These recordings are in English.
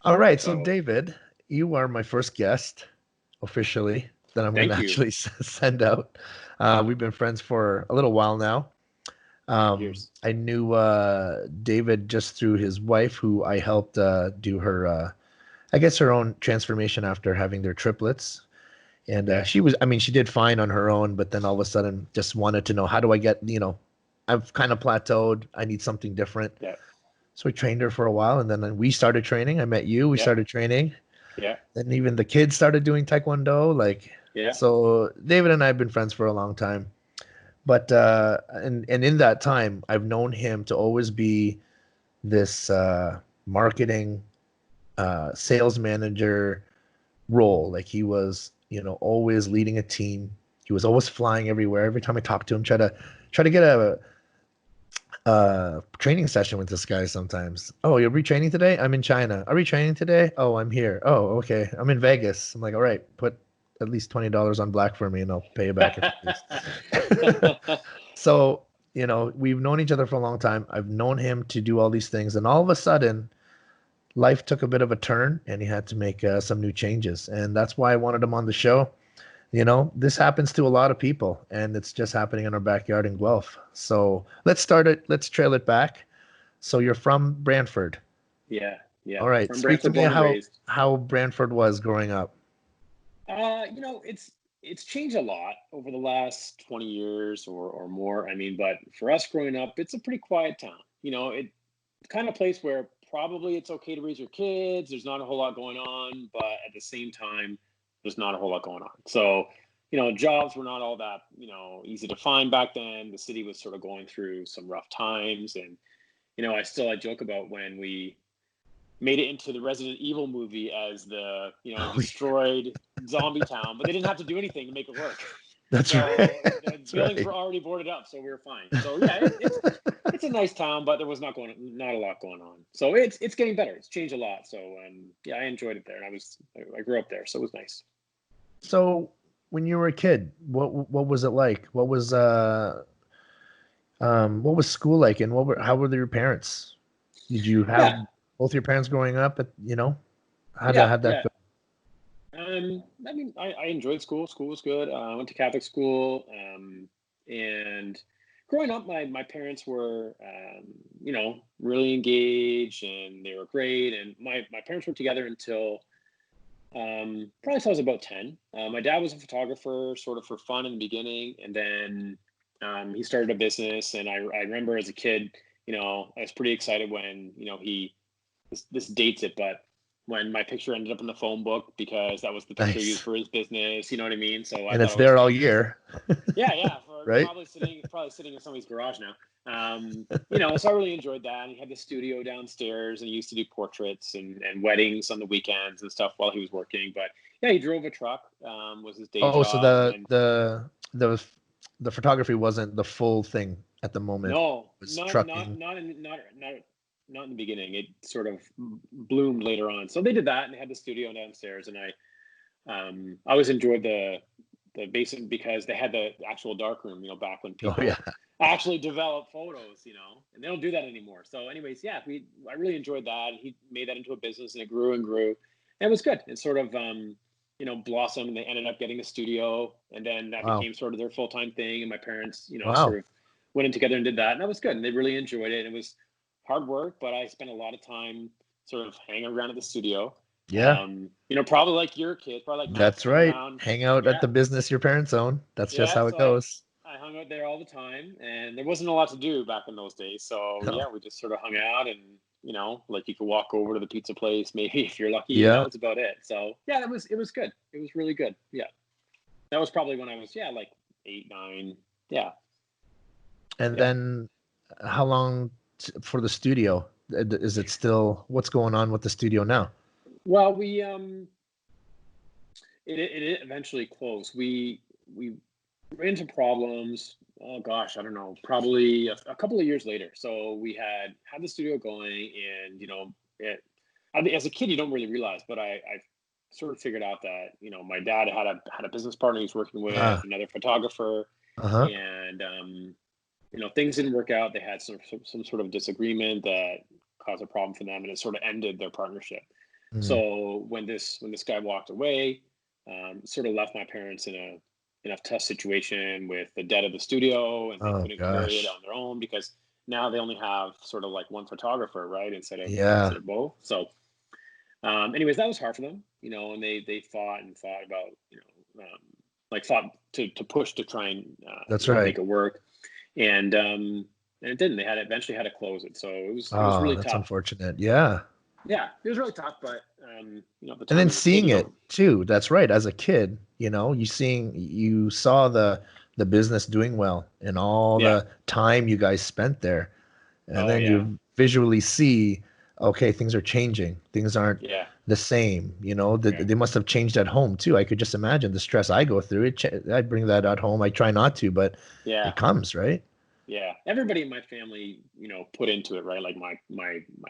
All right, so So David, you are my first guest officially that I'm going to thank you. actually send out. We've been friends for a little while now. Years. I knew David just through his wife, who I helped do her, I guess, her own transformation after having their triplets. And Yeah. I mean, she did fine on her own, but then all of a sudden just wanted to know, how do I get, I've kind of plateaued. I need something different. Yeah. So I trained her for a while, and then we started training. I met you. We Yeah. started training. Yeah. And even the kids started doing taekwondo. Yeah. So David and I have been friends for a long time. But and in that time, I've known him to always be this marketing sales manager role. Like he was, always leading a team. He was always flying everywhere. Every time I talked to him, try to get a training session with this guy sometimes. Oh, you're retraining today? I'm in China. Are we training today? Oh, I'm here. Oh, okay. I'm in Vegas. I'm like, all right, put at least $20 on black for me and I'll pay you back in 2 days. So, we've known each other for a long time. I've known him to do all these things. And all of a sudden, life took a bit of a turn and he had to make some new changes. And that's why I wanted him on the show. This happens to a lot of people, and it's just happening in our backyard in Guelph. So let's start it. Let's trail it back. So you're from Brantford. Yeah. Yeah. All right. From Speak to Brantford, me born and raised. how Brantford was growing up. It's changed a lot over the last 20 years or more. I mean, but for us growing up, it's a pretty quiet town. It's kind of place where probably it's okay to raise your kids. There's not a whole lot going on, but at the same time, there's not a whole lot going on. So, jobs were not all that, easy to find back then. The city was sort of going through some rough times. And, I joke about when we made it into the Resident Evil movie as the Oh, destroyed zombie town, but they didn't have to do anything to make it work. that's right. So the That's buildings right. were already boarded up, so we were fine. So yeah, it's a nice town, but there was not a lot going on. So it's getting better. It's changed a lot. So yeah, I enjoyed it there, and I grew up there, so it was nice. So when you were a kid, what was it like? What was school like, and how were your parents? Did you have Yeah, both your parents growing up yeah, how'd that yeah. go? I mean, I enjoyed school. School was good. I went to Catholic school, and growing up, my parents were, really engaged, and they were great. And my parents were together until probably until I was about 10. My dad was a photographer, sort of for fun in the beginning, and then he started a business. And I remember as a kid, I was pretty excited when this dates it, but when my picture ended up in the phone book because that was the picture he used Nice. for his business, you know what I mean? So I And thought it's it was there all year, yeah, yeah, for right? probably sitting in somebody's garage now. So I really enjoyed that. And he had the studio downstairs, and he used to do portraits and weddings on the weekends and stuff while he was working. But yeah, he drove a truck, was his day Oh, so job, and then the the photography wasn't the full thing at the moment. no, It was not not trucking. not in not in the beginning. It sort of bloomed later on. So they did that, and they had the studio downstairs, and I always enjoyed the basement because they had the actual dark room, back when Oh yeah. people actually develop photos, and they don't do that anymore. So anyways, yeah, I really enjoyed that. He made that into a business, and it grew and grew. And it was good. It sort of blossomed, and they ended up getting a studio, and then that Wow. became sort of their full-time thing. And my parents, sort Wow. of went in together and did that, and that was good. And they really enjoyed it. It was hard work, but I spent a lot of time sort of hanging around at the studio. Yeah, Probably like your kids, probably like Max, that's hanging right. around. Hang out at Yeah, the business your parents own. That's just yeah. how it So I goes. I hung out there all the time, and there wasn't a lot to do back in those days. So No. yeah, we just sort of hung out, and like you could walk over to the pizza place, maybe if you're lucky. Yeah. That's about it. So yeah, it was good. It was really good. Yeah, that was probably when I was like 8, 9. Yeah, And yeah. then how long for the studio? Is it still, what's going on with the studio now? Well, it eventually closed. We ran into problems. Oh gosh, I don't know. Probably a couple of years later. So we had the studio going, and I mean, as a kid, you don't really realize, but I sort of figured out that my dad had a business partner he was working with, Ah, another photographer, uh-huh. and things didn't work out. They had some sort of disagreement that caused a problem for them, and it sort of ended their partnership. So when this guy walked away, sort of left my parents in a tough situation with the debt of the studio, and they Oh couldn't carry it gosh. on their own because now they only have sort of like one photographer, right, instead Yeah, of both. So, anyways, that was hard for them, and they fought and thought about, like fought to push to try and that's right. make it work, and it didn't. They eventually had to close it, so it was Oh, really that's tough. unfortunate. Yeah. Yeah, it was really tough, but at the And time then as a kid, seeing it too, that's right. As a kid, you saw the business doing well and all yeah. the time you guys spent there. And Oh then yeah, you visually see, okay, things are changing. Things aren't yeah, the same. yeah, They must have changed at home too. I could just imagine the stress I go through. I bring that at home. I try not to, but yeah, it comes, right? yeah. Everybody in my family, put into it, right? Like my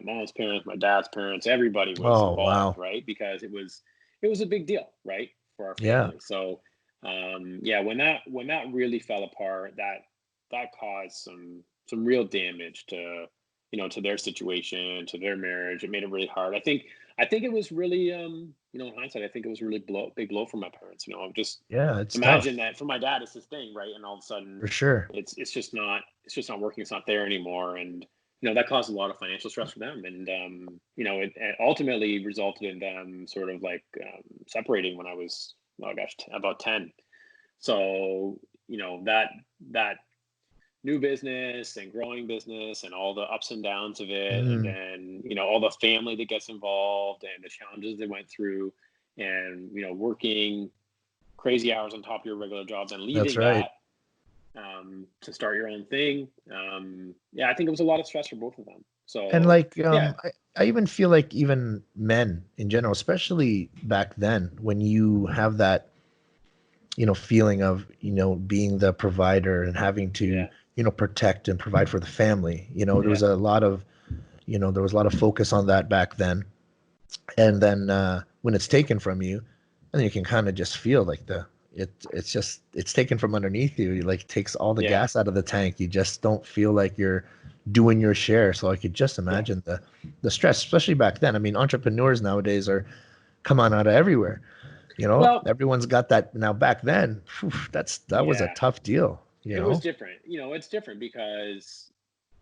mom's parents, my dad's parents, everybody was Oh, involved, wow. right? Because it was a big deal, right, for our Yeah, family. So, yeah, when that really fell apart, that caused some real damage to their situation, to their marriage. It made it really hard. I think it was really, in hindsight, I think it was a really big blow for my parents. Just yeah, it's imagine tough that for my dad, it's his thing, right? And all of a sudden, for sure. it's just not working. It's not there anymore, and that caused a lot of financial stress for them. And it ultimately resulted in them sort of like separating when I was, oh gosh, about 10. So that new business and growing business and all the ups and downs of it, and Mm, then all the family that gets involved and the challenges they went through, and working crazy hours on top of your regular job, then that's leaving right. that to start your own thing. Yeah, I think it was a lot of stress for both of them. And So like, yeah, I even feel like even men in general, especially back then, when you have that, feeling of, being the provider and having to, yeah, protect and provide for the family, there yeah, was a lot of, there was a lot of focus on that back then. And then when it's taken from you, and then you can kind of just feel like it's taken from underneath you. It like takes all the yeah, gas out of the tank. You just don't feel like you're doing your share. So I could just yeah. imagine the stress, especially back then. I mean, entrepreneurs nowadays are come on out of everywhere. Well, Everyone's got that now. Back then, phew, that was a yeah, tough deal. it was different. It's different because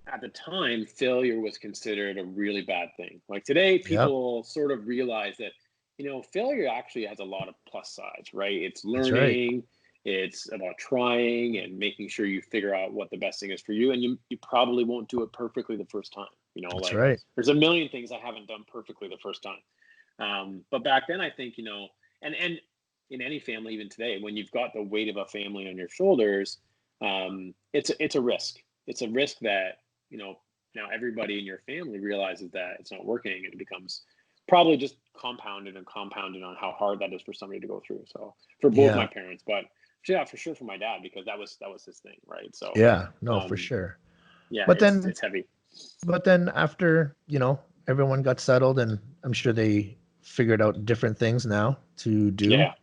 at the time, failure was considered a really bad thing. Like today, Yep, people sort of realize that, failure actually has a lot of plus sides, right? It's that's right. learning, it's about trying and making sure you figure out what the best thing is for you. And you probably won't do it perfectly the first time. That's Like right. there's a million things I haven't done perfectly the first time. But back then, I think, and in any family, even today, when you've got the weight of a family on your shoulders, it's a risk. It's a risk that now everybody in your family realizes that it's not working, and it becomes probably just compounded and compounded on how hard that is for somebody to go through. So for both my Yeah, parents, but yeah, for sure for my dad, because that was his thing, right? So yeah. No, for um, sure. yeah, But it's then it's heavy. But then after, everyone got settled and I'm sure they figured out different things now to do. Yeah,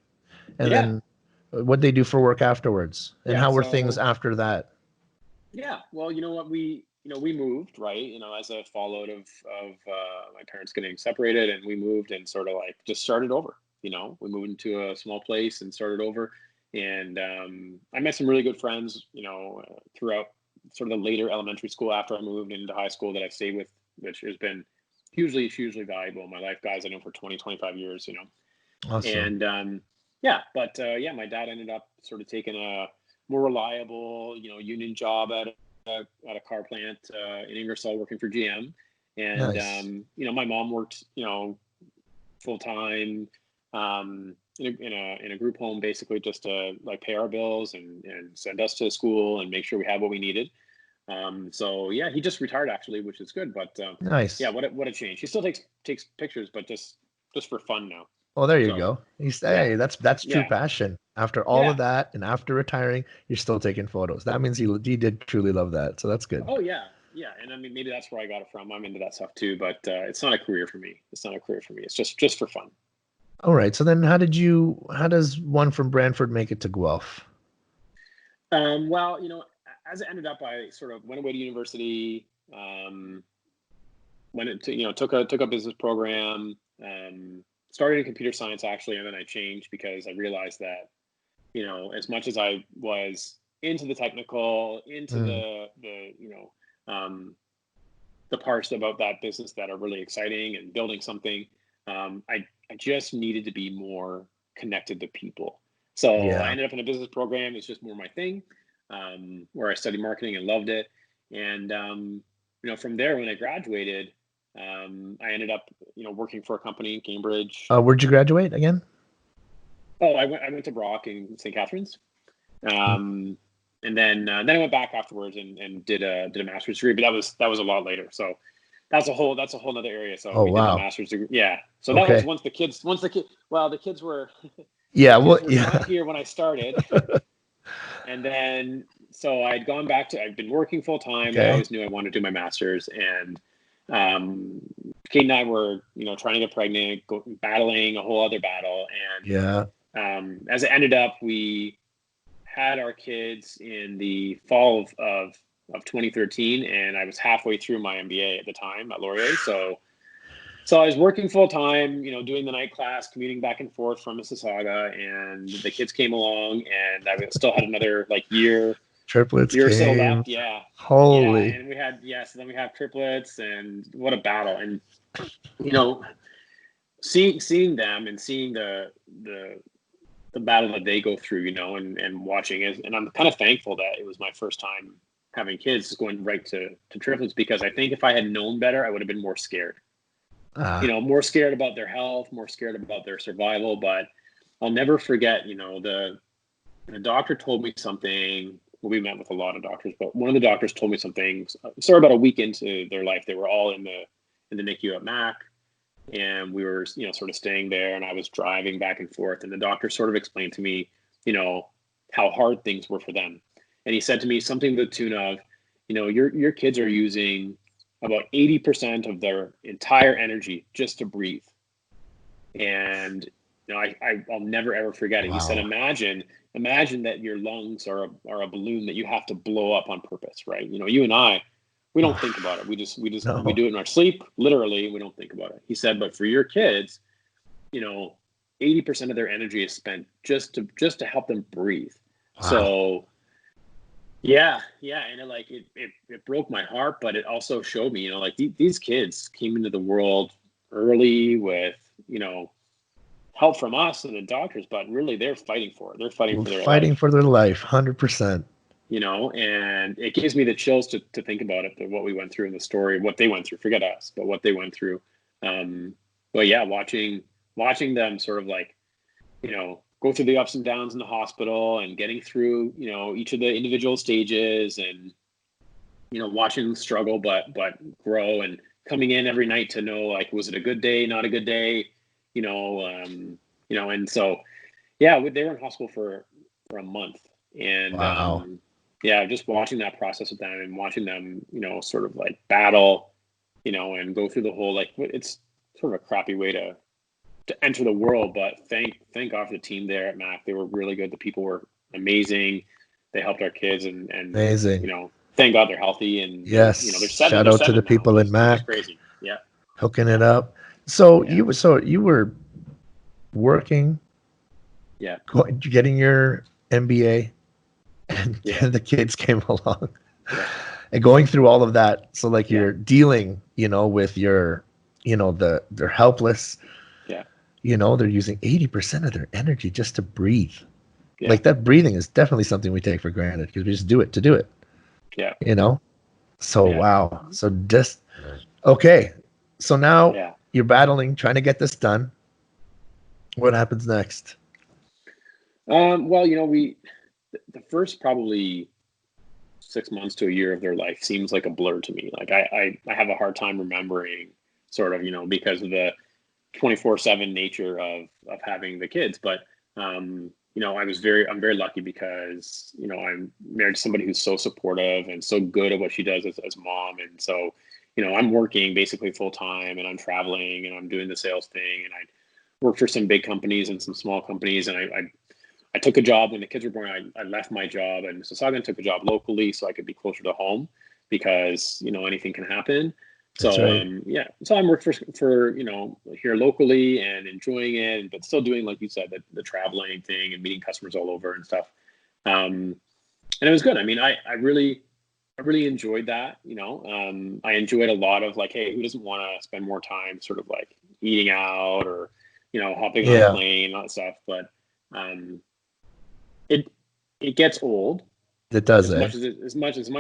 And yeah, then what they do for work afterwards and yeah. how were things So after that? yeah, well, you know what, we moved, right? As a fallout of my parents getting separated, and we moved and sort of like just started over. We moved into a small place and started over, and I met some really good friends, throughout sort of the later elementary school after I moved into high school that I've stayed with, which has been hugely valuable in my life. Guys I know for 20, 25 years, Awesome. and yeah, but yeah, my dad ended up sort of taking a more reliable, union job at a car plant in Ingersoll, working for GM. And Nice. my mom worked, full time, in a group home, basically just to like pay our bills and send us to school and make sure we had what we needed. So yeah, he just retired actually, which is good. But yeah, Nice. what a change. He still takes pictures, but just for fun now. Oh, there you So go. yeah, Hey, that's true yeah, passion. After all yeah. of that and after retiring, you're still taking photos. That means he did truly love that. So that's good. Oh yeah, yeah. And I mean, maybe that's where I got it from. I'm into that stuff too, but it's not a career for me. It's not a career for me. It's just for fun. All right. So then how does one from Brantford make it to Guelph? Well, as it ended up, I sort of went away to university. Went into, took a business program. started in computer science actually, and then I changed because I realized that, as much as I was into the technical, into Mm. the parts about that business that are really exciting and building something, I just needed to be more conneced to people. So I Yeah. ended up in a business program. It's just more my thing, where I studied marketing and loved it. And, from there, when I graduated, I ended up, working for a company in Cambridge. Where'd you graduate again? Oh, I went to Brock in St. Catharines. Mm. Um, and then I went back afterwards and did a master's degree, but that was a lot later. So that's a whole other area. So Oh, we did the wow. master's degree. Yeah. So that was Okay. once the kids were the Yeah. Well, kids were not yeah. here when I started. And then so I'd been working full time. I Okay. always knew I wanted to do my master's, and um, Kate and I were, trying to get pregnant, battling a whole other battle. Yeah. And as it ended up, we had our kids in the fall of 2013, and I was halfway through my MBA at the time at Laurier. So I was working full time, doing the night class, commuting back and forth from Mississauga, and the kids came along, and I still had another like year Triplets year or so came. left. Yeah, yeah, Holy. and so then we have triplets, and what a battle. And you know, seeing them and seeing the the battle that they go through, and watching it. And I'm kind of thankful that it was my first time having kids going right to triplets, because I think if I had known better, I would have been more scared. More scared about their health, more scared about their survival. But I'll never forget, the doctor told me something. Well, we met with a lot of doctors, but one of the doctors told me something. So about a week into their life, they were all in the NICU at Mac, and we were, sort of staying there, and I was driving back and forth, and the doctor sort of explained to me, how hard things were for them. And he said to me something to the tune of, your kids are using about 80% of their entire energy just to breathe. And I'll never ever forget it. He said, Wow. imagine that your lungs are a balloon that you have to blow up on purpose, right? You and I, we don't think about it. We No. do it in our sleep, literally. We don't think about it. He said, but for your kids, you know, 80% of their energy is spent just to help them breathe. Wow. So yeah, and it broke my heart, but it also showed me, like these kids came into the world early with, help from us and the doctors, but really they're fighting for it. They're fighting for their Fighting life, for their life, 100%. and it gives me the chills to think about it, what we went through in the story, what they went through, forget us, but what they went through. Um, but yeah, watching them sort of like, go through the ups and downs in the hospital and getting through, each of the individual stages, and, watching them struggle, but grow, and coming in every night to know, like, was it a good day, not a good day, you know, um, and so, yeah, they were in hospital for a month. And Wow. yeah, just watching that process with them, and watching them, sort of like battle, and go through the whole, like, it's sort of a crappy way to enter the world, but thank God for the team there at Mac. They were really good. The people were amazing. They helped our kids, and Amazing. thank God they're healthy, and they're Yes. seven. Shout They're out to the seven now, people in which is Mac crazy. Yeah, hooking it up. So yeah, you were working, yeah, getting your MBA, and yeah, the kids came along yeah, and going through all of that. So like yeah, you're dealing, with your, they're helpless, yeah, they're using 80% of their energy just to breathe. yeah, Like that breathing is definitely something we take for granted because we just do it to do it, yeah, you know? So yeah, wow. So just okay. So now yeah. you're battling, trying to get this done. What happens next? Well, the first probably 6 months to a year of their life seems like a blur to me. Like I have a hard time remembering, sort of, because of the 24/7 nature of having the kids. But I'm very lucky because, I'm married to somebody who's so supportive and so good at what she does as mom. And so, I'm working basically full time, and I'm traveling, and I'm doing the sales thing, and I work for some big companies and some small companies. And I took a job when the kids were born. I left my job in Mississauga and took a job locally so I could be closer to home, because, anything can happen. That's So right. yeah, so I'm working for here locally and enjoying it, but still doing, like you said, the traveling thing and meeting customers all over and stuff. Um, and it was good. I mean, I really enjoyed that. I enjoyed a lot of, like, hey, who doesn't want to spend more time sort of like eating out or hopping on a Yeah, plane and all that stuff. But um, it it gets old it does, as eh? much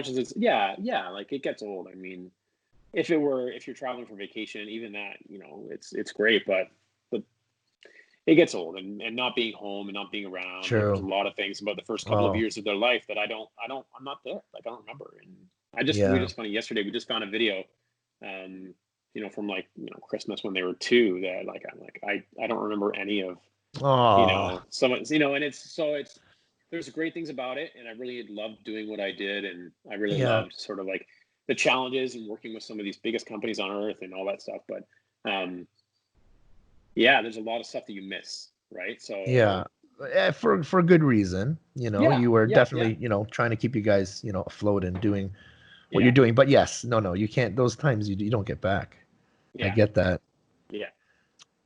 as it's, yeah, like it gets old. I mean, if you're traveling for vacation, even that, it's great, but it gets old, and not being home and not being around. Like, there's a True. lot of things about the first couple of Oh, years of their life that I'm not there. Like, I don't remember. And we yeah. just funny yesterday, we just found a video, um, from like, Christmas when they were two, that like, I'm like, I don't remember any of, Oh, someone, and it's there's great things about it. And I really loved doing what I did. And I really yeah, loved sort of like the challenges and working with some of these biggest companies on earth and all that stuff. But, um, yeah, there's a lot of stuff that you miss, right? yeah. So For good reason. yeah, You were yeah, yeah, definitely, trying to keep you guys, afloat and doing what you're yeah, doing. But yes, no, you can't. Those times you don't get back. I yeah, get that. yeah,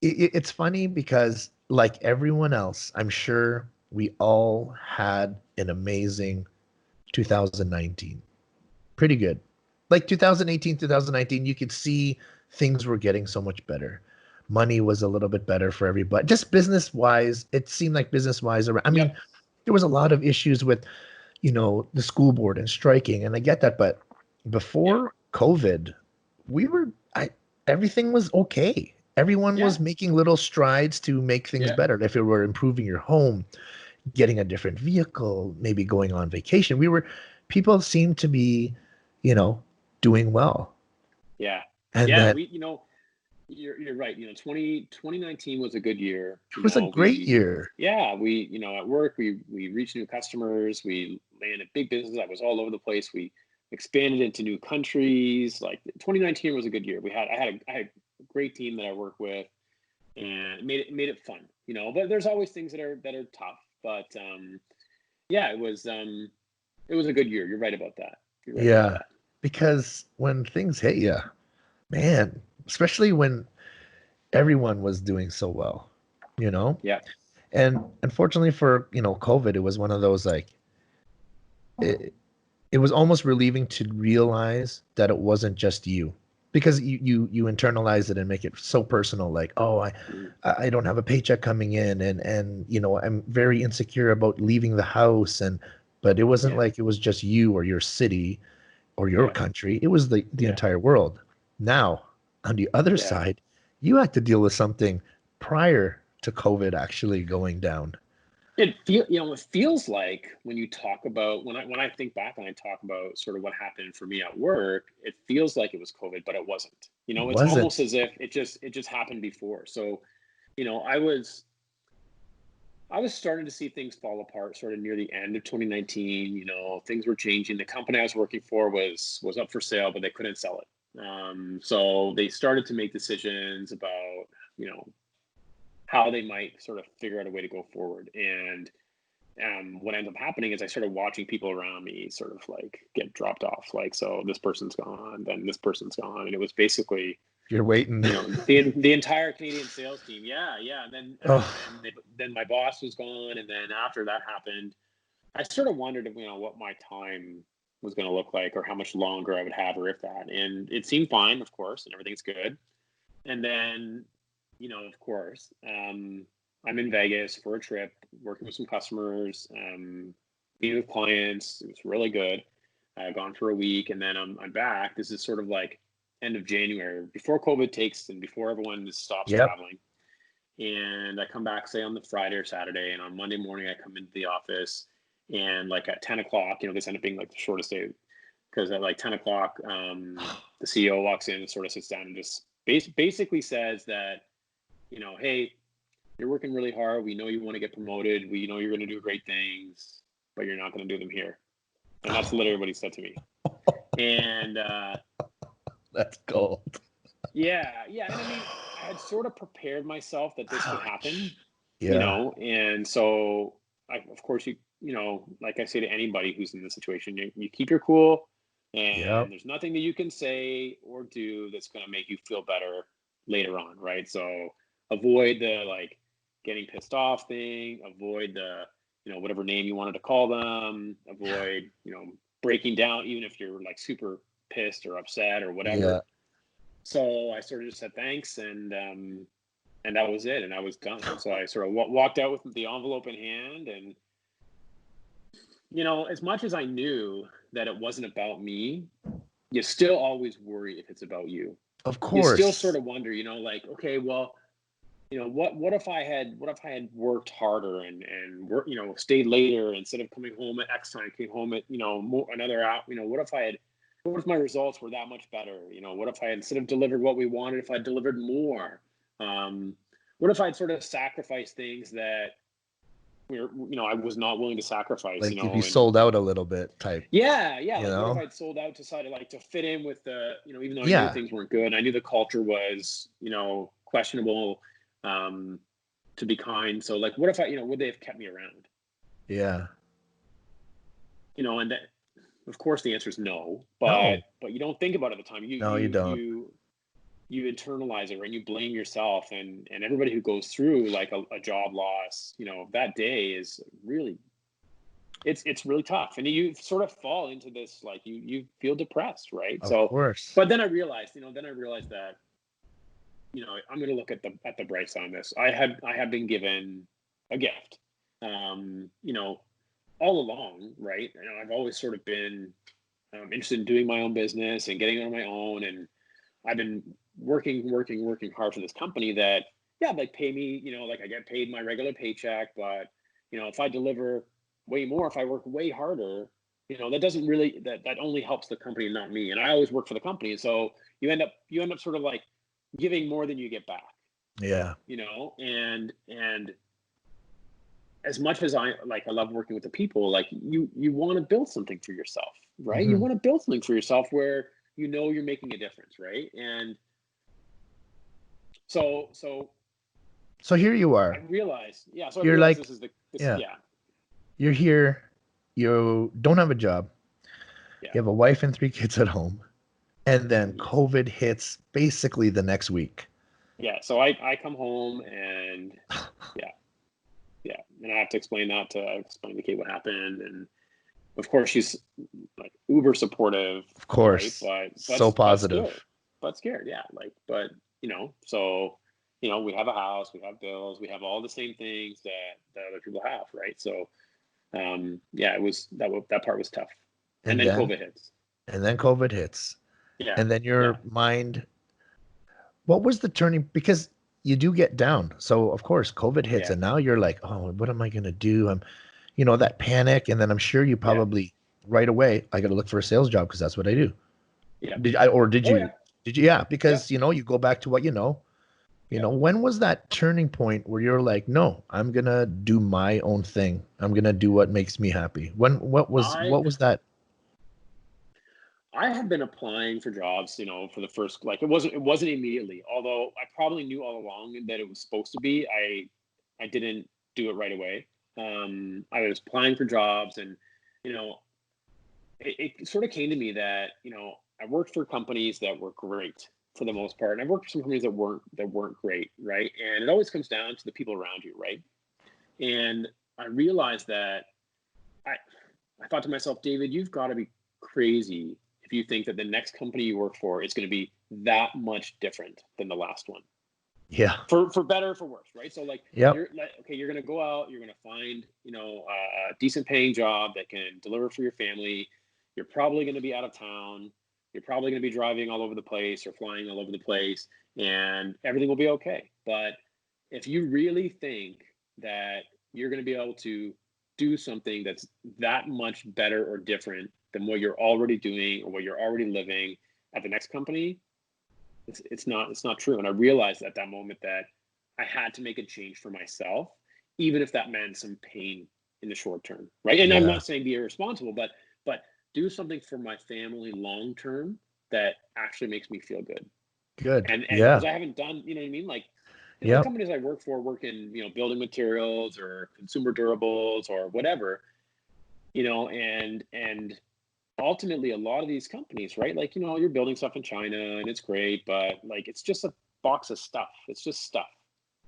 It's funny because, like everyone else, I'm sure we all had an amazing 2019. Pretty good. Like 2018, 2019, you could see things were getting so much better. Money was a little bit better for everybody. Just business wise, it seemed like business wise. I mean, yep, there was a lot of issues with, the school board and striking, and I get that. But yeah, before COVID, we were, I, everything was okay. Everyone yeah, was making little strides to make things yeah, better. If it were improving your home, getting a different vehicle, maybe going on vacation, people seemed to be, you know, doing well. yeah, And yeah. that You're right. 2019 was a good year. it was a great year. Yeah, at work, we reached new customers. We landed big business that was all over the place. We expanded into new countries. Like, 2019 was a good year. I had a great team that I work with, and it made it fun. But there's always things that are tough. But yeah, it was a good year. You're right about that. You're right about Yeah. that. Because when things hit you, man, especially when everyone was doing so well, you know? Yeah, And unfortunately for, COVID, it was one of those like it, it was almost relieving to realize that it wasn't just you, because you internalize it and make it so personal, like, oh, mhm, I don't have a paycheck coming in, and I'm very insecure about leaving the house. And but it wasn't yeah, like it was just you or your city or your yeah, country. It was the yeah, entire world. Now, on the other yeah. side, you had to deal with something prior to COVID actually going down. It feels like, when you talk about, when I think back and I talk about sort of what happened for me at work, it feels like it was COVID, but it wasn't. It It's almost wasn't. as if it just happened before. So, I was starting to see things fall apart sort of near the end of 2019. Things were changing. The company I was working for was up for sale, but they couldn't sell it. So they started to make decisions about, you know, how they might sort of figure out a way to go forward. And what ends up happening is I started watching people around me sort of like get dropped off. Like, so this person's gone, then this person's gone, and it was basically, You're waiting. the entire Canadian sales team. Yeah, yeah. And then Oh, then my boss was gone, and then after that happened, I sort of wondered, what my time was going to look like, or how much longer I would have, or if that. And it seemed fine, of course, and everything's good. And then, of course, I'm in Vegas for a trip, working with some customers, meeting with clients. It was really good. I've gone for a week, and then I'm back. This is sort of like end of January, before COVID takes and before everyone just stops yep. traveling. And I come back, say, on the Friday or Saturday, and on Monday morning I come into the office, and like at 10 o'clock, this ended up being like the shortest day, because at like 10 o'clock, the CEO walks in and sort of sits down and just basically says that, hey, you're working really hard. We know you want to get promoted. We know you're going to do great things, but you're not going to do them here. And that's literally what he said to me. And That's gold. yeah, yeah. And I mean, I had sort of prepared myself that this could happen, Ouch. Yeah. and so of course, like I say to anybody who's in this situation, you keep your cool. Yep. And there's nothing that you can say or do that's going to make you feel better later on, right? So avoid the like getting pissed off thing, avoid the, whatever name you wanted to call them, avoid, breaking down, even if you're like super pissed or upset or Yeah. whatever. So I sort of just said thanks, and that was it, and I was done. So I sort of walked out with the envelope in hand, and as much as I knew that it wasn't about me, you still always worry if it's about you. Of You still sort course. of wonder, like, okay, well, what if I had worked harder and work, stayed later instead of coming home at X time, came home at another hour. What if my results were that much better? What if I had, instead of delivered what we wanted, if I delivered more? What if I'd sort of sacrificed things that I was not willing to sacrifice? Like if you And sold out a little bit type, yeah, you like what if know? I'd sold out, decided like to fit in with the, even though I knew Yeah. things weren't good, I knew the culture was, questionable, to be kind. So like, what if I, would they have kept me around? Yeah. And that, of course the answer is no, but No. you don't think about it at the time. No, you don't. You internalize it, right? You blame yourself, and everybody who goes through like a job loss, that day is really, it's really tough, and you sort of fall into this, like you feel depressed, right? Of So, course. but then I realized, that, I'm going to look at the bright side on this. I have been given a gift, all along, right? I've always sort of been interested in doing my own business and getting on my own, and I've been working hard for this company that, yeah, like pay me, like I get paid my regular paycheck, but if I deliver way more, if I work way harder, that doesn't really, that only helps the company, not me. And I always work for the company, so you end up sort of like giving more than you get back, Yeah. and as much as I love working with the people, like you want to build something for yourself, right? You Mm-hmm. want to build something for yourself where you're making a difference, right? And so So here you I are. realized, yeah. So I You're realized like, this is yeah, yeah, you're here. You don't have a job. yeah, You have a wife and 3 kids at home. And then yes, COVID hits basically the next week. yeah. So I come home, and yeah, and I have to explain to Kate what happened, and of course she's like uber supportive, Of right? course. But So scared, positive. yeah. Like, but so we have a house, we have bills, we have all the same things that other people have, right? So yeah, it was that part was tough, and And then then COVID hits. and then COVID hits. Yeah, And then yeah, your mind, what was the turning? Because you do get down. So of course COVID hits yeah, and now you're like, oh, what am I gonna do? That panic. And then I'm sure you yeah, probably right away, I gotta look for a sales job because that's what I do. yeah. Did Oh you yeah, yeah, yeah, because you go back to what you know. yeah. When was that turning point where you're like, no, I'm gonna do my own thing. I'm gonna do what makes me happy. I What was that? I had been applying for jobs, for the first, like, it wasn't immediately. Although I probably knew all along that it was supposed to be. I didn't do it right away. I was applying for jobs, and you know, it sort of came to me that I worked for companies that were great for the most part, and I worked for some companies that weren't great, right? And it always comes down to the people around you, right? And I realized that I I thought to myself, David, you've got to be crazy if you think that the next company you work for is going to be that much different than the last one, Yeah. for better or for worse, right? So like Yep. you're like, okay, you're going to go out, you're going to find a decent paying job that can deliver for your family. You're probably going to be out of town. You're probably going to be driving all over the place or flying all over the place, and everything will be okay. But if you really think that you're going to be able to do something that's that much better or different than what you're already doing or what you're already living at the next company, it's not true. And I realized at that moment that I had to make a change for myself, even if that meant some pain in the short term, right? And I'm Yeah. not saying be irresponsible, but do something for my family long term that actually makes me feel good. Good. And Yeah. because I haven't done, you know what I mean? Like, the Yep. companies I work in, building materials or consumer durables or whatever, and ultimately a lot of these companies, right? Like, you're building stuff in China and it's great, but like it's just a box of stuff. It's just stuff,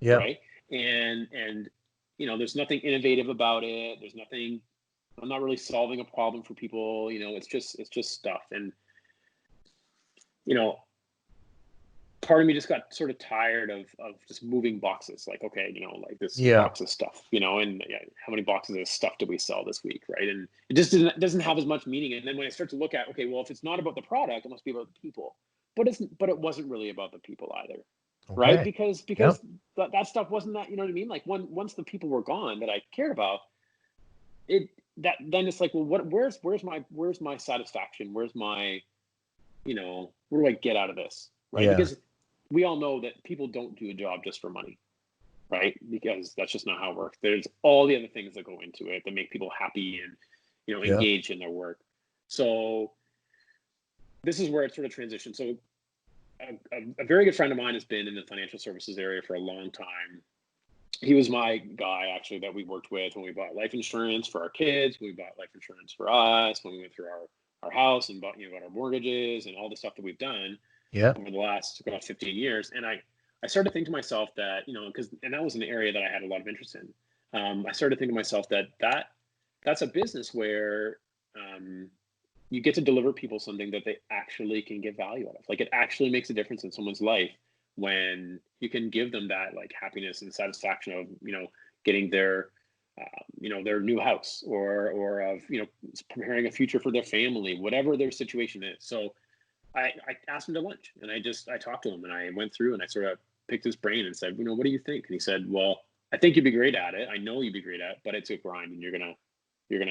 Yeah. right? And there's nothing innovative about it. There's nothing. I'm not really solving a problem for people. It's just stuff. And you know, part of me just got sort of tired of just moving boxes. Like, okay, like this Yeah. box of stuff, and yeah, how many boxes of stuff did we sell this week, right? And it just doesn't have as much meaning. And then when I start to look at, okay, well, if it's not about the product, it must be about the people. But it wasn't really about the people either, right? Okay. Because Yep. that stuff wasn't that, you know what I mean? Like once the people were gone that I cared about, it that then it's like, well, where's my satisfaction? Where's my, where do I get out of this, right? Yeah. Because we all know that people don't do a job just for money, right? Because that's just not how it works. There's all the other things that go into it that make people happy and, Yeah. engaged in their work. So this is where it sort of transitions. So a very good friend of mine has been in the financial services area for a long time. He was my guy actually that we worked with when we bought life insurance for our kids, when we bought life insurance for us, when we went through our house and bought our mortgages and all the stuff that we've done Yeah. over the last about 15 years. And I started to think to myself that, and that was an area that I had a lot of interest in. I started thinking to myself that's a business where you get to deliver people something that they actually can get value out of. Like it actually makes a difference in someone's life when you can give them that like happiness and satisfaction of, getting their new house or of, preparing a future for their family, whatever their situation is. So I asked him to lunch and I talked to him and I went through and I sort of picked his brain and said, what do you think? And he said, well, I think you'd be great at it. I know you'd be great at it, but it's a grind and you're gonna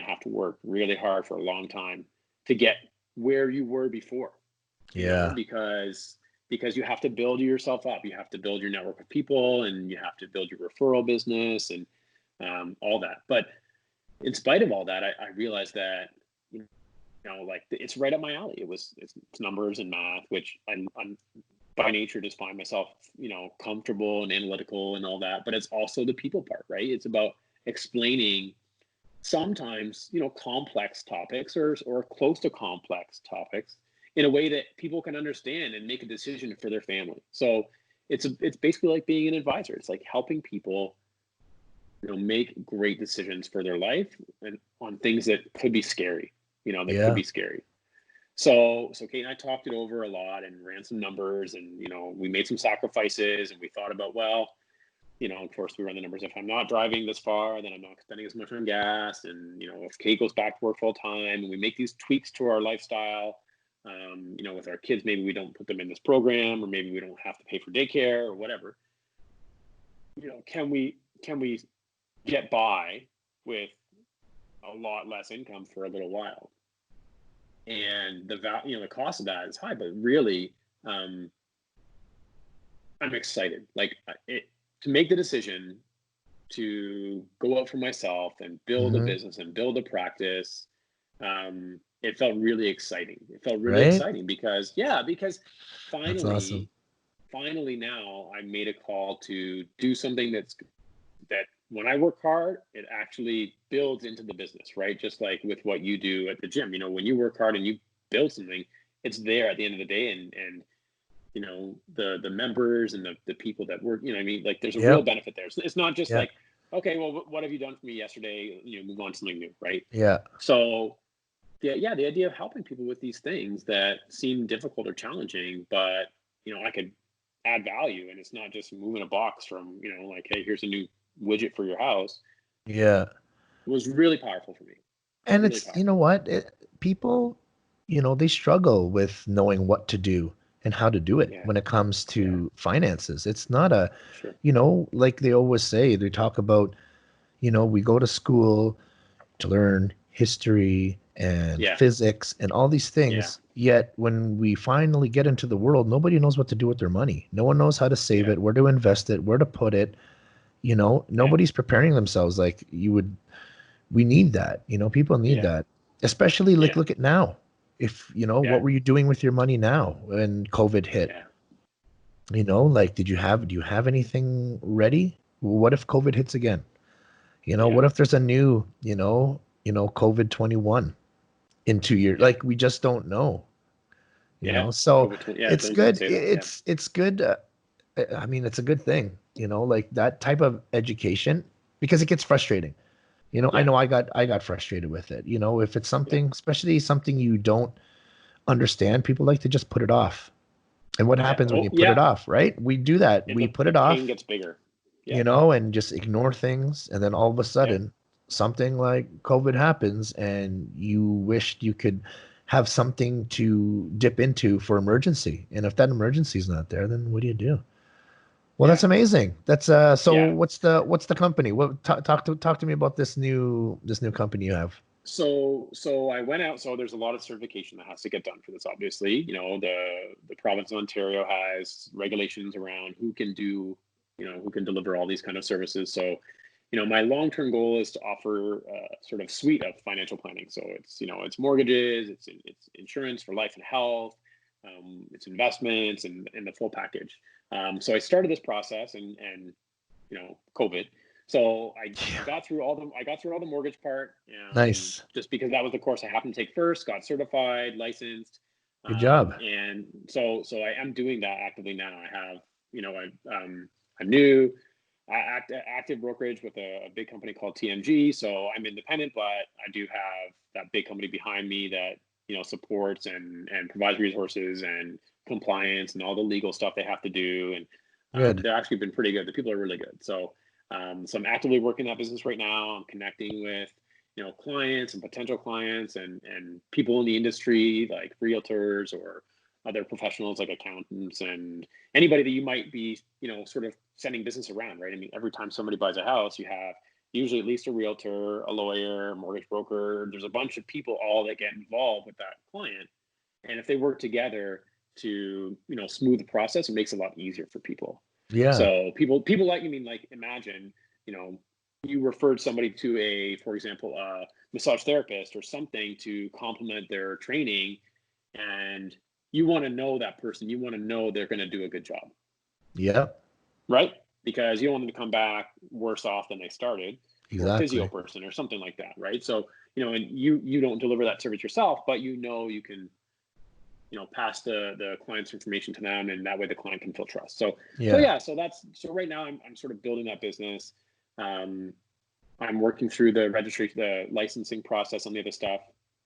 have to work really hard for a long time to get where you were before, Yeah. because you have to build yourself up. You have to build your network of people and you have to build your referral business and all that. But in spite of all that, I realized that, like it's right up my alley. It's numbers and math, which I'm by nature just find myself, comfortable and analytical and all that. But it's also the people part, right? It's about explaining sometimes, complex topics or close to complex topics in a way that people can understand and make a decision for their family. So it's basically like being an advisor. It's like helping people, make great decisions for their life and on things that could be scary, that could Yeah. be scary. So Kate and I talked it over a lot and ran some numbers and, we made some sacrifices and we thought about, well, of course we run the numbers. If I'm not driving this far, then I'm not spending as much on gas. And, if Kate goes back to work full time and we make these tweaks to our lifestyle, with our kids, maybe we don't put them in this program or maybe we don't have to pay for daycare or whatever, can we get by with a lot less income for a little while? And the cost of that is high, but really, I'm excited. Like to make the decision to go out for myself and build a Hmm. business and build a practice. It felt really exciting. It felt really Right. exciting because That's awesome. finally, finally now I made a call to do something that when I work hard, it actually builds into the business, right? Just like with what you do at the gym, when you work hard and you build something, it's there at the end of the day. And the members and the people that work, what I mean? Like there's a real Yep. benefit there. So it's not just Yeah. like, okay, well, what have you done for me yesterday? Move on to something new, right? Yeah. So yeah, the idea of helping people with these things that seem difficult or challenging, but I could add value, and it's not just moving a box from like, hey, here's a new widget for your house, Yeah. was really powerful for me. And Really it's, you know powerful. what? People, they struggle with knowing what to do and how to do it Yeah, when it comes yeah, to finances. It's not a, sure. like they always say, they talk about, we go to school to learn history and Yeah, physics and all these yeah, things. Yet when we finally get into the world, nobody knows what to do with their money. No one knows how to save yeah, it, where to invest it, where to put it. yeah, Nobody's preparing themselves like we need that. People need yeah, that. Especially like yeah, look at now. If, yeah, what were you doing with your money now when COVID hit? yeah, Like do you have anything ready? What if COVID hits again? yeah, What if there's a new, COVID 21? in 2 years. Yeah. Like we just don't know, Yeah. So COVID 20, yeah, it's 20 didn't good. say that. Yeah. It's good. I mean, it's a good thing, like that type of education because it gets frustrating. I Yeah. know I got frustrated with it. If it's Yeah. something, especially something you don't understand, people like to just put it off. And what Yeah. happens when Oh, you put it yeah. off, right? We do that. And We put the it pain off, gets bigger. Yeah. and just ignore things. And then all of a Yeah. sudden, something like COVID happens, and you wished you could have something to dip into for emergency. And if that emergency is not there, then what do you do? Well, Yeah. that's amazing. That's so Yeah. what's the company? What talk to me about this new company you have. So I went out. So there's a lot of certification that has to get done for this. Obviously, the province of Ontario has regulations around who can do, who can deliver all these kind of services. So, my long-term goal is to offer a sort of suite of financial planning. So it's mortgages, it's insurance for life and health, it's investments and the full package. So I started this process and COVID. So I Yeah. got through all the mortgage part, Nice. just because that was the course I happened to take first. Got certified, licensed, Good job. and so I am doing that actively now. I have a new active brokerage with a big company called TMG. So I'm independent, but I do have that big company behind me that supports and provides resources and compliance and all the legal stuff they have to do. And Good. they've actually been pretty good. The people are really good. So I'm actively working that business right now. I'm connecting with clients and potential clients and people in the industry like realtors or other professionals like accountants and anybody that you might be sort of sending business around, right? I mean, every time somebody buys a house, you have usually at least a realtor, a lawyer, a mortgage broker. There's a bunch of people all that get involved with that client, and if they work together to smooth the process, it makes it a lot easier for people. Yeah. So people like, imagine, you know, you referred somebody to for example, a massage therapist or something to complement their training, and you want to know that person. You want to know they're going to do a good job, Yep. right? Because you don't want them to come back worse off than they started, or a physio Exactly. person or something like that, right? So, and you don't deliver that service yourself, but you can pass the client's information to them, and that way the client can feel trust. So Yeah. yeah, so right now I'm sort of building that business. um, I'm working through the registration, the licensing process on the other stuff.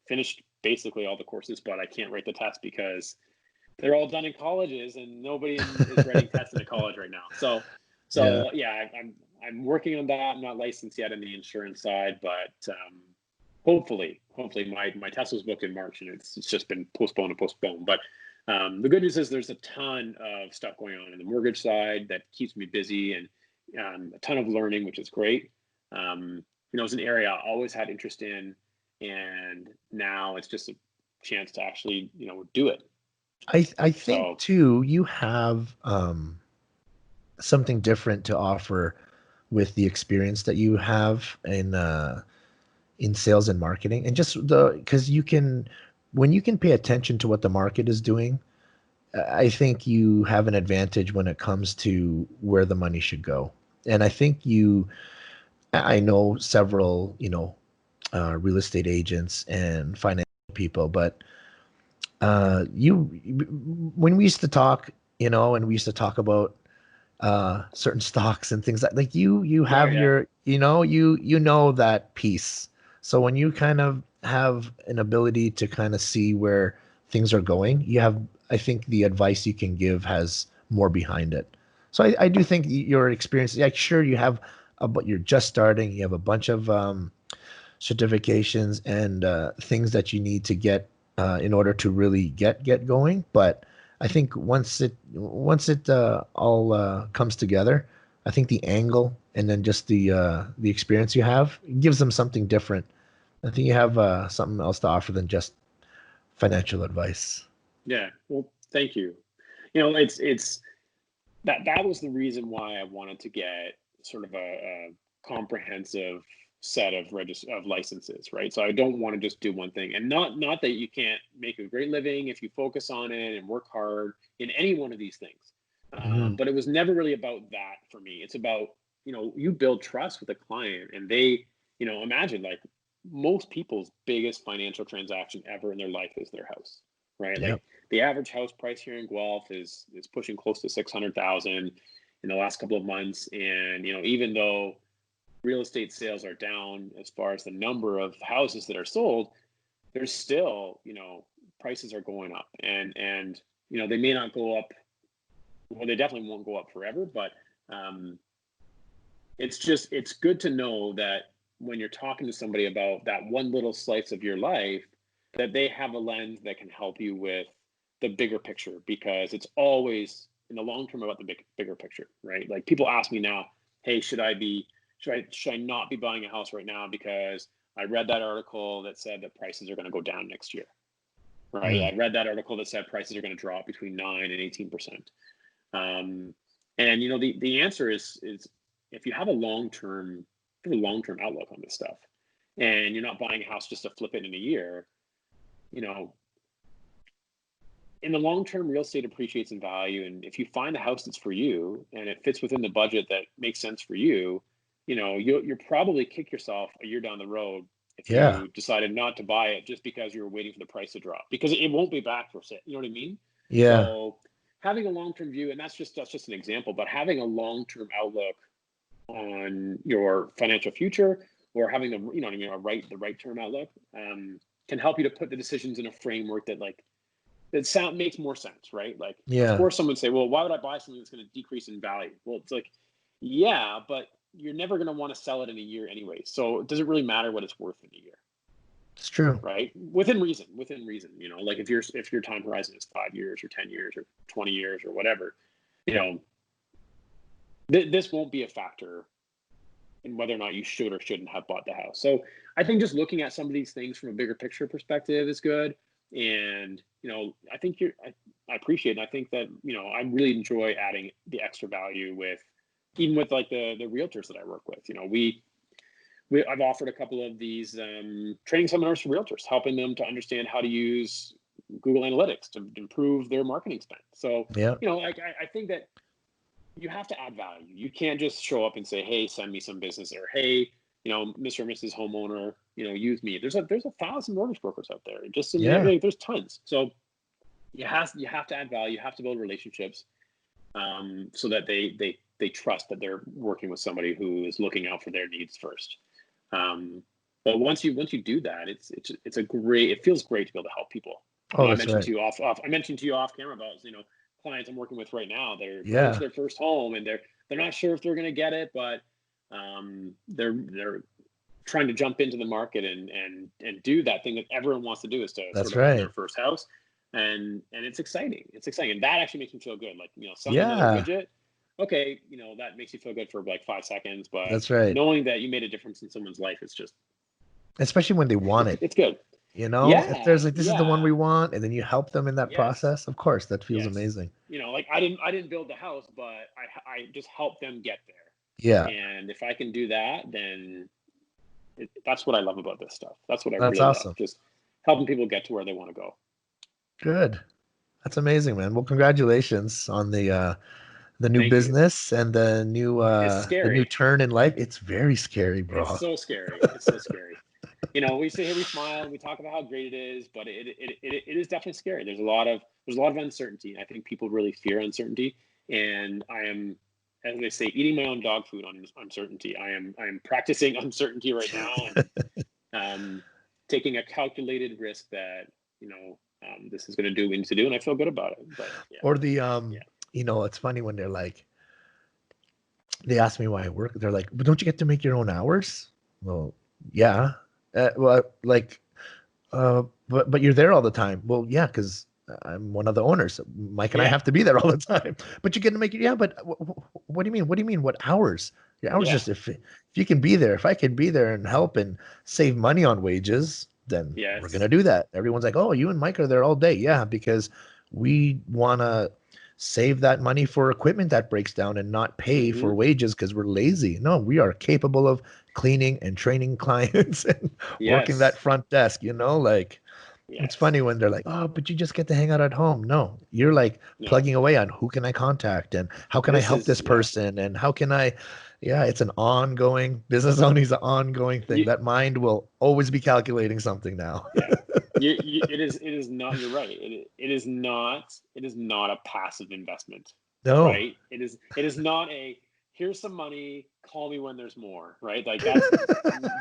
Finished basically all the courses, but I can't write the test because they're all done in colleges and nobody is writing tests in a college right now. so Yeah. so yeah, I'm working on that. I'm not licensed yet in the insurance side, but hopefully my test was booked in March and it's just been postponed and postponed. But the good news is there's a ton of stuff going on in the mortgage side that keeps me busy, and a ton of learning, which is great. It's an area I always had interest in, and now it's just a chance to actually do it. I think So too, you have something different to offer with the experience that you have in sales and marketing, and just the because when you can pay attention to what the market is doing, I think you have an advantage when it comes to where the money should go. And I think I know several, real estate agents and financial people, but you when we used to talk, and we used to talk about certain stocks and things like you oh have yeah. you know that piece. So when you kind of have an ability to kind of see where things are going, I think the advice you can give has more behind it. So I do think your experience, like sure you have but you're just starting, you have a bunch of certifications and things that you need to get in order to really get going. But I think once it all comes together, I think the angle and then just the experience you have gives them something different. I think you have something else to offer than just financial advice. Yeah. Well, thank you. It's that was the reason why I wanted to get sort of a comprehensive set of licenses, right? So I don't want to just do one thing, and not that you can't make a great living if you focus on it and work hard in any one of these things. Hmm. But it was never really about that for me. It's about you build trust with a client, and they imagine like most people's biggest financial transaction ever in their life is their house, right? Yep. Like the average house price here in Guelph is pushing close to 600,000 in the last couple of months. And, even though real estate sales are down as far as the number of houses that are sold, there's still, prices are going up, and they may not go up. Well, they definitely won't go up forever, but it's good to know that when you're talking to somebody about that one little slice of your life, that they have a lens that can help you with the bigger picture, because it's always in the long term about the bigger picture, right? Like people ask me now, hey, should I not be buying a house right now because I read that article that said that prices are going to go down next year, right? I read that article that said prices are going to drop between 9 and 18%. And the answer is if you have a long-term outlook on this stuff, and you're not buying a house just to flip it in a year, in the long term, real estate appreciates in value. And if you find a house that's for you and it fits within the budget that makes sense for you, you'll probably kick yourself a year down the road if you decided not to buy it just because you were waiting for the price to drop, because it won't be back for sale. You know what I mean? Yeah. So having a long-term view, and that's just an example, but having a long-term outlook on your financial future, or having the right term outlook, can help you to put the decisions in a framework that makes more sense, right? Like, of course, someone would say, well, why would I buy something that's going to decrease in value? Well, it's like, yeah, but you're never going to want to sell it in a year anyway. So does it really matter what it's worth in a year? It's true, right? Within reason. Like if your time horizon is 5 years or 10 years or 20 years or whatever, this won't be a factor in whether or not you should or shouldn't have bought the house. So I think just looking at some of these things from a bigger picture perspective is good. And, I think I appreciate it. And I think that, I really enjoy adding the extra value even with like the realtors that I work with. I've offered a couple of these training seminars for realtors, helping them to understand how to use Google Analytics to improve their marketing spend. So, I think that you have to add value. You can't just show up and say, hey, send me some business, or hey, Mr. or Mrs. homeowner, use me. There's 1,000 mortgage brokers out there. There's tons. So you have to add value. You have to build relationships so that they trust that they're working with somebody who is looking out for their needs first. But once you do that, it feels great to be able to help people. Oh, I that's mentioned right. I mentioned to you off camera about clients I'm working with right now. They're Yeah. to their first home, and they're not sure if they're going to get it, but they're trying to jump into the market and do that thing that everyone wants to do, is to That's sort of own right. their first house. And it's exciting. And that actually makes me feel good. Like, selling Yeah. another widget. Okay, that makes you feel good for like 5 seconds, but That's right. knowing that you made a difference in someone's life, it's just, Especially when they want it. it's good. If there's like, this is the one we Yeah. want, and then you help them in that Yes. process, of course, that feels Yes. amazing. Like I didn't build the house, but I just helped them get there. Yeah. And if I can do that, then that's what I love about this stuff. That's what I That's really awesome. love. Just helping people get to where they want to go. Good. That's amazing, man. Well, congratulations on the new Thank you. business and the new It's scary. the new turn in life. It's very scary, bro. It's so scary. It's so scary. We sit here, we smile, and we talk about how great it is, but it is definitely scary. There's a lot of uncertainty. I think people really fear uncertainty, and I am, as they say, eating my own dog food on uncertainty. I am practicing uncertainty right now, and taking a calculated risk that this is going to do what it needs to do, and I feel good about it. But yeah. Or the it's funny when they're like, they ask me why I work. They're like, but don't you get to make your own hours? Well, yeah. But you're there all the time. Well, yeah, because I'm one of the owners. Mike and I have to be there all the time. But you get to make it. Yeah, but what do you mean? What do you mean? What hours? Your hours just if you can be there. If I can be there and help and save money on wages, then we're gonna do that. Everyone's like, oh, you and Mike are there all day. Yeah, because we wanna save that money for equipment that breaks down and not pay for wages because we're lazy. No, we are capable of cleaning and training clients and working that front desk, it's funny when they're like, oh, but you just get to hang out at home. No, you're like plugging away on who can I contact and how can I help this person and how can I Yeah, it's an ongoing business owning is an ongoing thing. You, That mind will always be calculating something now. yeah, it is not. You're right. It is not a passive investment, No. right? It is not a here's some money. Call me when there's more, right? Like that's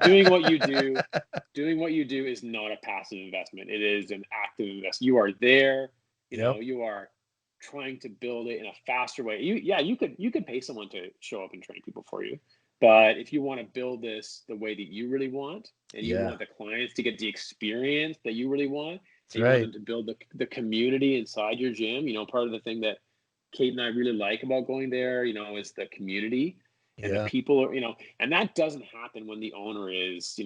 doing what you do. Doing what you do is not a passive investment. It is an active investment. You are there. You know, Yep. you are trying to build it in a faster way. You could pay someone to show up and train people for you. But if you want to build this the way that you really want, and you Yeah. want the clients to get the experience that you really want, That's and you want right. them to build the community inside your gym, part of the thing that Kate and I really like about going there, is the community and the Yeah. people are, and that doesn't happen when the owner is,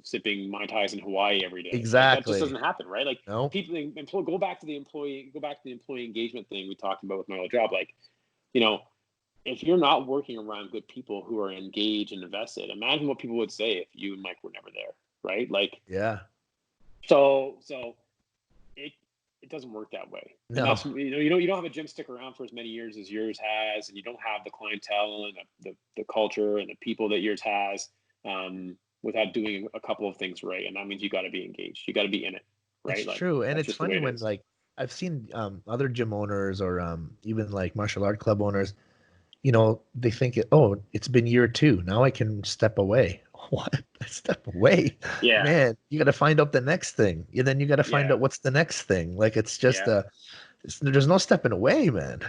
sipping Mai Tais in Hawaii every day. Like that just Exactly. doesn't happen, right? Like No. people go back to the employee engagement thing we talked about with my old job. Like, you know, if you're not working around good people who are engaged and invested, imagine what people would say if you and Mike were never there, right? Like, Yeah. so it it doesn't work that way, and No. that's you don't have a gym stick around for as many years as yours has, and you don't have the clientele and the culture and the people that yours has, without doing a couple of things right, and that means you got to be engaged, you got to be in it, It's right? Like true. And that's it's just the way funny it when is. like I've seen other gym owners or even like martial art club owners, they think, oh, it's been year two. Now I can step away. What? Step away? Yeah, Man, you got to find out the next thing. And then you got to find yeah, out what's the next thing. Like it's just yeah. there's no stepping away, man.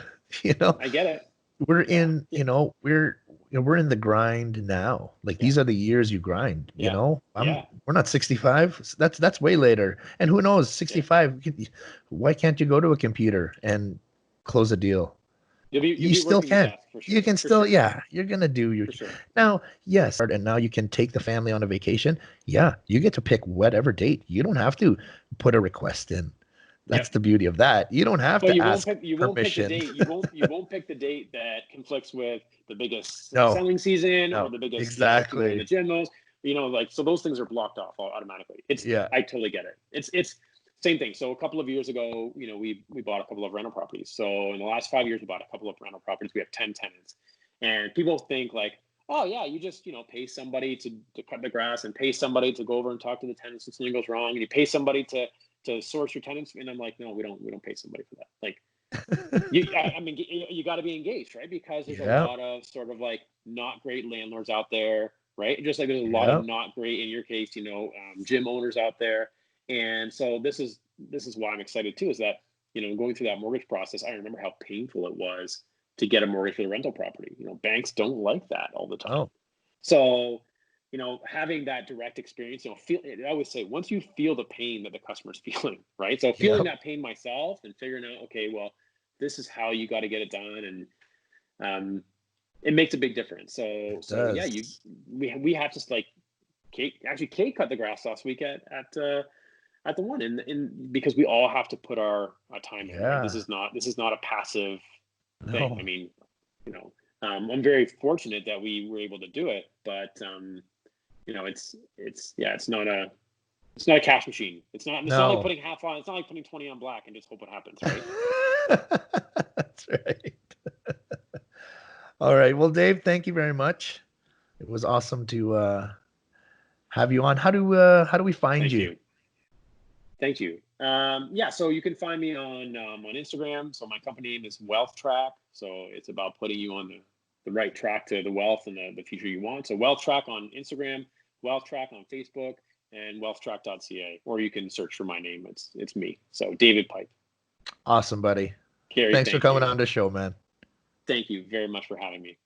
You know, I get it. we're Yeah, in, yeah, we're in the grind now. Like yeah, these are the years you grind, yeah, yeah. we're not 65. That's way later. And who knows, Yeah. 65, why can't you go to a computer and close a deal? You'll You be still working your can. desk for You sure, can for still, sure, yeah, you're gonna do your for sure. now, yes, and now you can take the family on a vacation. Yeah, you get to pick whatever date. You don't have to put a request in. That's Yep. the beauty of that. You don't have But to ask you won't pick the permission. date. You won't pick the date that conflicts with the biggest No, selling season or no, the biggest, people in the exactly. gym knows, like so those things are blocked off automatically. Yeah. I totally get it. It's same thing. So a couple of years ago, we bought a couple of rental properties. So in the last 5 years, we bought a couple of rental properties. We have 10 tenants. And people think like, oh yeah, you just, pay somebody to cut the grass and pay somebody to go over and talk to the tenants if something goes wrong. And you pay somebody to source your tenants. And I'm like, no, we don't pay somebody for that. Like I mean, you got to be engaged, right? Because there's a Yeah. lot of sort of like not great landlords out there, right? Just like there's a lot of Yeah. not great, in your case, gym owners out there. And so this is why I'm excited too, is that, going through that mortgage process, I remember how painful it was to get a mortgage for the rental property. Banks don't like that all the time. Oh, So, having that direct experience, I always say, once you feel the pain that the customer's feeling, right? So yeah. feeling that pain myself and figuring out, okay, well, this is how you got to get it done. And it makes a big difference. It So yeah, does. we have to like Kate cut the grass last week at the one in because we all have to put our time in, right? Yeah. This is not a passive thing. I No. mean, you know, I'm very fortunate that we were able to do it, but it's not a cash machine. It's not like No. putting half on. It's not like putting 20 on black and just hope it happens, right? That's right. All right. Well, Dave, thank you very much. It was awesome to have you on. How do we find Thank you? you. Thank you. Yeah, so you can find me on Instagram. So my company name is Wealth Track. So it's about putting you on the right track to the wealth and the future you want. So Wealth Track on Instagram, Wealth Track on Facebook, and wealthtrack.ca. Or you can search for my name. It's me. So David Pipe. Awesome, buddy. Carrie, Thanks for thank coming you. on the show, man. Thank you very much for having me.